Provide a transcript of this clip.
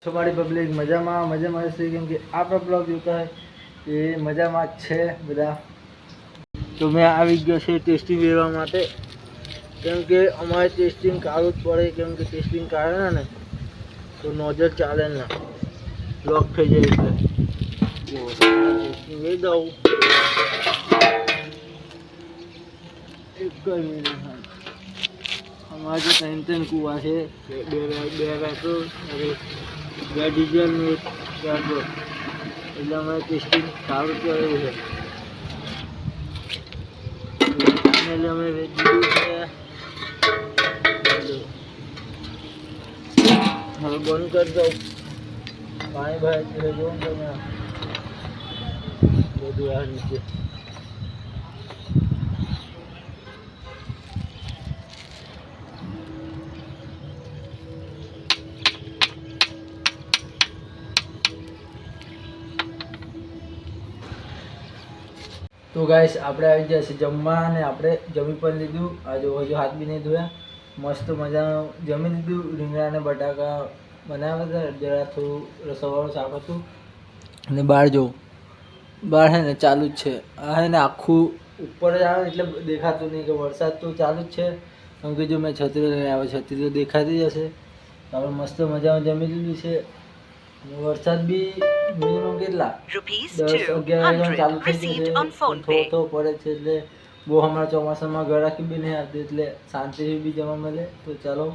તમારી પબ્લિક મજામાં હશે કેમ કે આપણા બ્લોગ જોતા હોય એ મજામાં જ છે બધા. તો મેં આવી ગયો છે ટેસ્ટિંગ લેવા માટે કેમ કે અમારે ટેસ્ટિંગ કાઢવું જ પડે કેમ કે ટેસ્ટિંગ કાઢે ને તો નોઝલ ચાલે ના બ્લોક થઈ જાય એટલે ટેસ્ટિંગ લઈ દઉં. એક જ મિનિટ. અમારે જે ત્રણ કૂવા છે બે પેટ્રોલ અને બે ડીઝલ ને એક પેટ્રોલ એટલે અમારે ટેસ્ટિંગ સારું કરેલું છે. એટલે અમે દીધું છે. હવે બંધ કરી દઉં. પાણી ભરાય જો તમે બધું આ રીતે. તો ગાઈસ આપણે આવી ગયા છે જમવા અને આપણે જમી પણ લીધું. આજે હજુ હાથ બી નહીં ધોયા. મસ્ત મજાનું જમી લીધું. રીંગણા અને બટાકા બનાવ્યા હતા. જરા થોડું રસાવાળું શાક હતું અને બહાર જો બહાર હે ને ચાલુ જ છે. આ હે ને આખું ઉપર જ આવે એટલે દેખાતું નહીં કે વરસાદ તો ચાલુ જ છે કેમ કે જો મેં છત્રી લઈને આવ્યો. છત્રી તો દેખાતી જ હશે. આપણે મસ્ત મજાનું જમી લીધું છે. વરસાદ બી મિનિમમ કેટલા 10-11 ચાલુ થઈ ગયો છે. થોડો પડે છે એટલે બહુ હમણાં ચોમાસામાં ગરાકી બી નહીં આવતી એટલે શાંતિથી બી જવા મળે. તો ચાલો